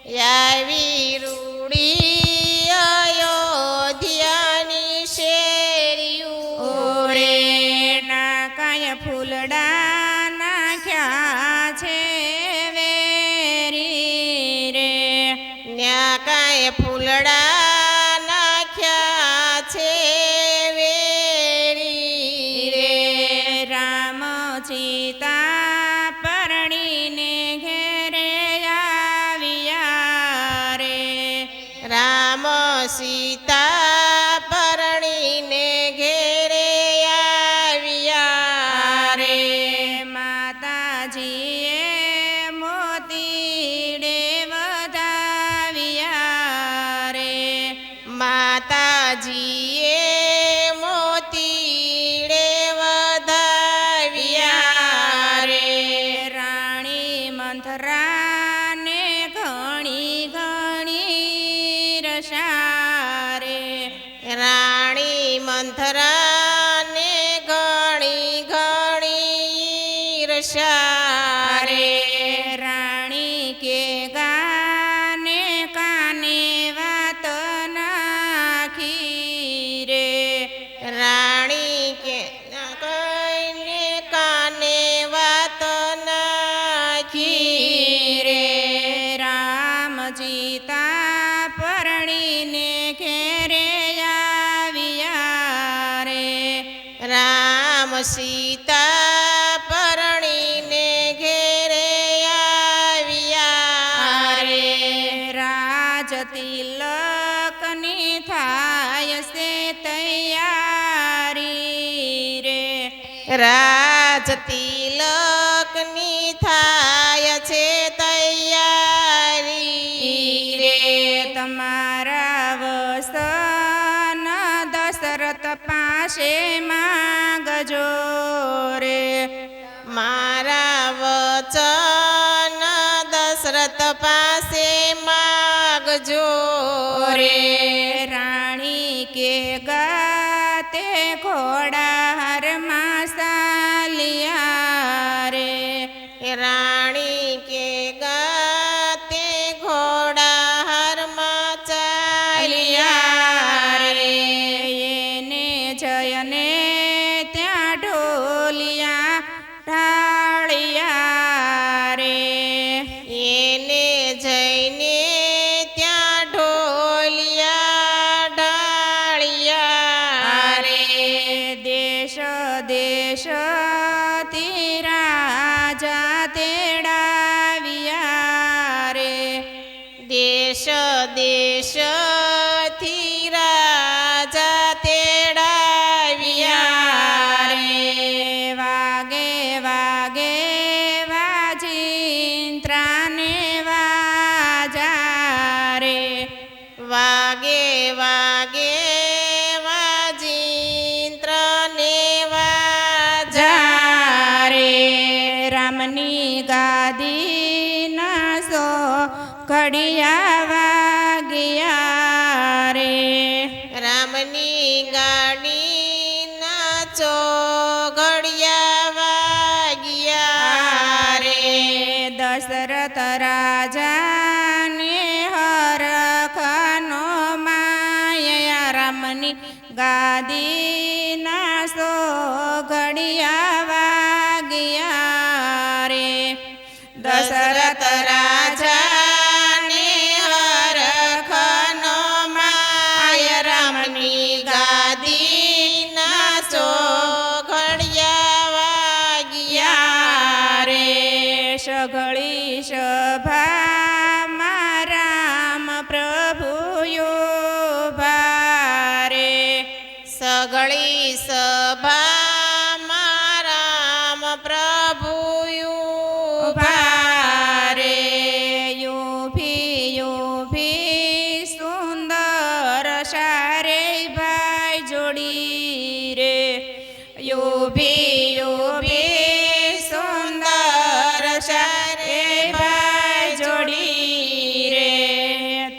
આવી રૂડી અયોધ્યાની શેરીયું ઓરે નાકાય ફૂલડા નાખ્યા છે વેરી રે ન્યા કાંઈ ફૂલડા નાખ્યા છે વેરી રે રામ સીતા પરણીને ઘેરે આવ્યા રે રામ સીતા પરણીને ઘેરે આવ્યા રે માતાજીએ મોતીડે વધાવ્યા રે માતાજીએ મોતીડે વધાવ્યા રે રાણી મંથરાને ઘણી ઘણી રસારે રાણી મંથરાને ઘણી ઘણી ઈર્ષા રે રાણી કે ગાને કાને વાત નાખી રે રાણી કે કઈને કાને વાત નાખી રે રામ સીતા પરણીને ઘેરે આવ્યા રે રામ સીતા પરણીને ઘેરે આવ્યા રે રાજ તિલકની થાય છે તૈયારી રે રાજ તિલકની થાય છે તૈયારી રે તમારા વસન દશરથ પાસે માંગજો રે મારા વચન દશરથ પાસે માગજો રે રાણી કે ગાતે ઘોડા હારમાં સાલિયા રે રાણી કે ગાતે ઘોડા હરમાં ચાલ્યા રે એને જયને ત્યાં ઢોલિયા ઢાળિયા રે એને જઈને ત્યાં ઢોલિયા ઢાળિયા રે દેશ દેશથી રાજા તેડાવ્યા રે દેશ દેશથી રાજા તેડાવ્યા રે વાગે વાગે વાજિંત્રાને વાજા રે વાગે વાગે વાજિંત્રને વાજા રે રામની ગાદી ના સો ઘડિયા વાગ્યા રે રામની ગાડી નાચો ઘડિયા વાગ્યા રે દશરથ રાજાને હરખનો માયા રામની ગાદી ના સો ઘડિયા વાગ્યા રે દશરથ રાજાને હરખનો માય રામની ગાદી નાચો ઘડિયા વાગ્યા રે સઘળી સભામાં રામ પ્રભુ ભારે સઘળી સભામાં રામ પ્રભુ ભારે યુભી સુંદર સારે ભાઈ જોડી રે યુભી સુંદર સારે ભાઈ જોડી રે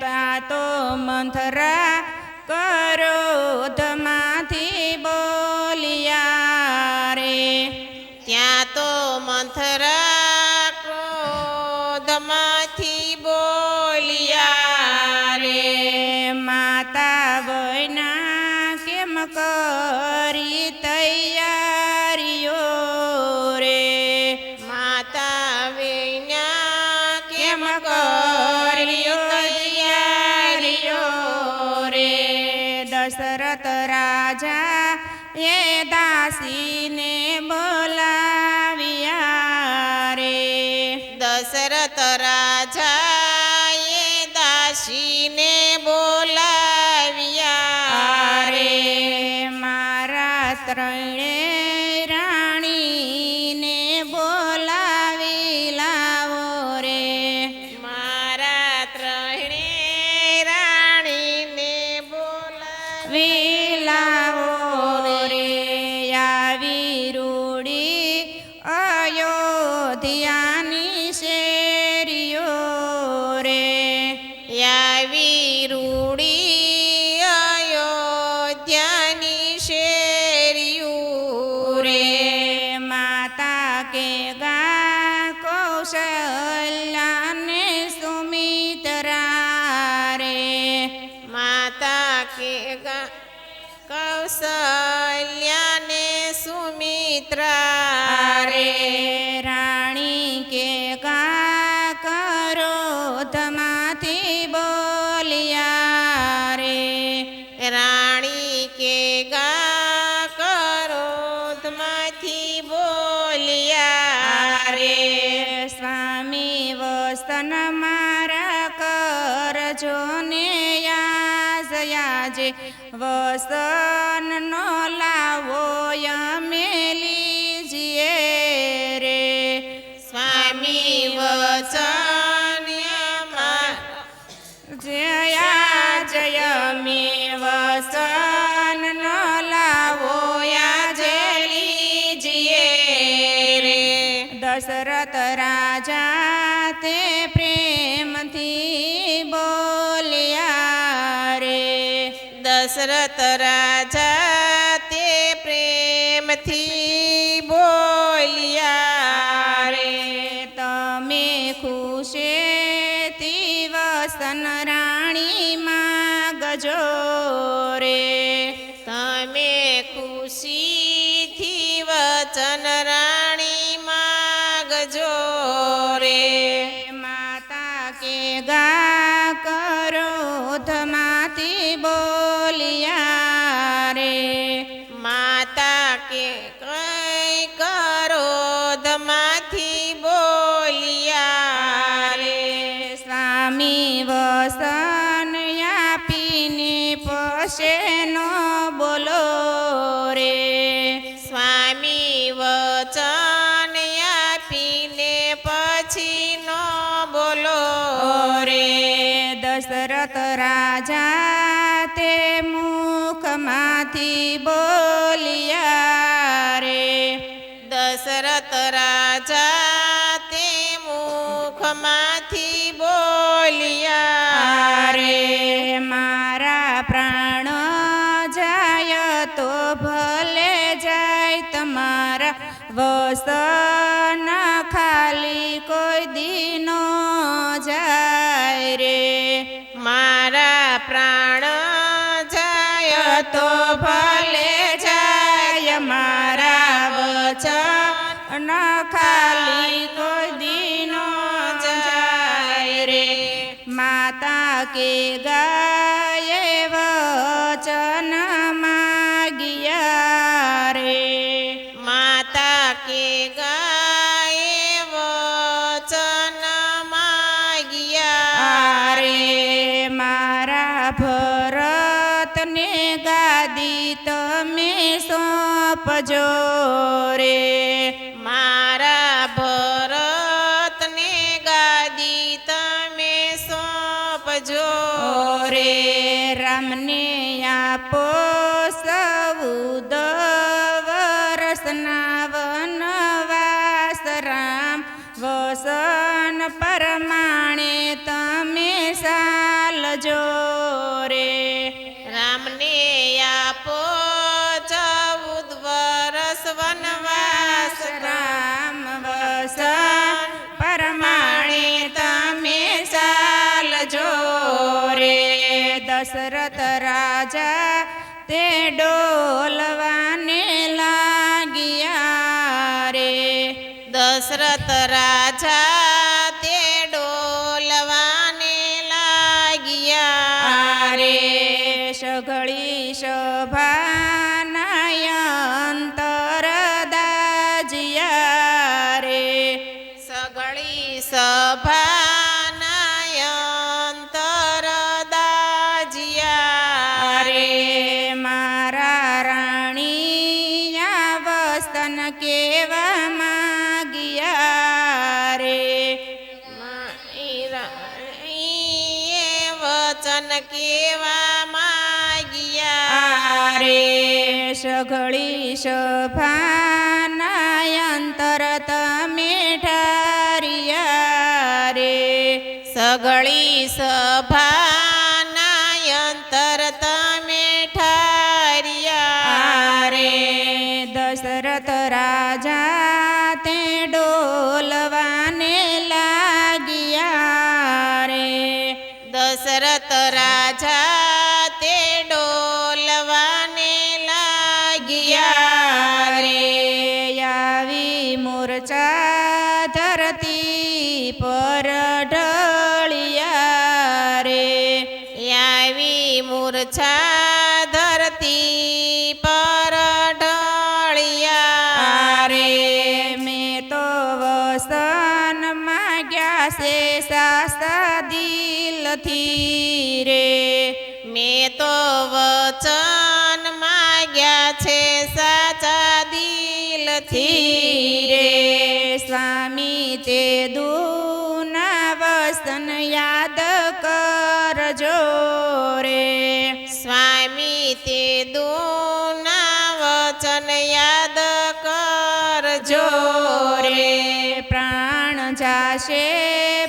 તા તો મંથરા ક્રોધમાંથી બોલિયા રે ત્યાં તો મંથરા ક્રોધમાંથી બોલી દાસીને બોલાવ્યા રે. દશરથ રાજાએ દાસીને બોલાવ્યા રે. મારા ત્રણે રાણીને બોલાવી લાવો રે. મારા ત્રણે રાણીને બોલાવી વિલાવો રે. આવી રૂડી અયોધ્યાની શેરીઓ રે. આવી રૂડી અયોધ્યાની શેરીયું રે. રે. માતા કે ગા કૌશલ્યાને સુમિત્રા રે. માતા કે કૌશલ્યાને સુમિત્રા રે. રે. રાણી કે ગા ક્રોધમાંથી બોલ્યા રે. રાણી કે ગા ક્રોધમાંથી બોલ્યા રે. સ્વામી વસન મારા કરજો ને યાજે વસન નો લાવો અમે લીજીએ રે. સ્વામી વચન જયા જય મે વસન નો લાવો યાજે લીજીએ રે. દશરથ રાજા તે પ્રેમથી બોલ્યા રે. દશરથ રાજા તે પ્રેમથી બોલ્યા રે. તમે ખુશેથી વસન રાણી માગજો રે. તમે ખુશીથી વચન રાણી માગજો રે. માતા કે ગા ક્રોધમાંથી બોલ્યા રે. માતા કે કઈ ક્રોધમાંથી બોલ્યા રે. સ્વામી વસન આપીને પશે નો બોલો રે. સ્વામી વચન આપીને પછી નો બોલો રે. દશરથ રાજા તે મુખમાંથી બોલ્યા રે. દશરથ રાજા તે મુખમાંથી બોલ્યા રે. મારા પ્રાણ જાય તો ભલે જાય તમારા વસન ખાલી કોઈ દીનો જાય રે. મારા પ્રાણ જાય તો ભલે જાય મારા વચન ખાલી કોઈ દીનો જાય રે. માતા કે ગાયે વચન માગ્યા રે. માતા કે ગાયે વચન માગ્યા રે. મારા ભરતને ગાદી તમે સોંપજો રે. મારા ભરતને ગાદી તમે સોંપજો રે. રામને આપો 14 વર્ષના વનવાસ. રામ વસન પરમાણે તમે સાલજો રે. રામને આપો 14 વર્ષ વનવાસ. રામ વસન પરમાણે તમે સાલજો રે. દશરથ રાજા તે ડોલવાને લાગ્યા રે. દશરથ રાજા તે ડોલવાને લાગ્યા રે. સઘળી સભાના અંતર કેવા માગિયા રે વચન કેવા માગ્યા રે સઘળી સભાના અંતર તમે ઠારિયા રે સઘળી સભાના અંતર તમે ઠાર્યા રે દશરથ રાજા તે ડોલવાને લાગ્યા રે દશરથ રાજા તે ડોલવાને લાગ્યા રે આવી મૂર્છા ધરતી પર ઢળિયા રે આવી મૂર્છા ધરતી પર ઢળિયા રે મેં તો વસન માગ્યા છે સાસા દિલથી રે મેં તો વચન માગ્યા છે સાચા દિલથી રે સ્વામી તે દૂના વસન યાદ કરજો રે સ્વામી તે દૂના વચન યાદ કરજો રે પ્રાણ જાશે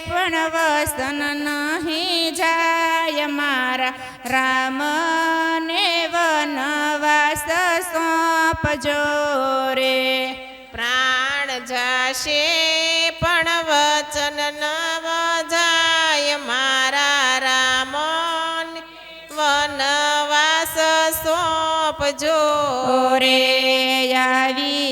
પણ વસન નહીં જાય મારા રામને વનવાસ સોંપજો રે પ્રાણ જાશે પણ વચન ન જાય મારા રામન વનવાસ સોંપજો રે આવી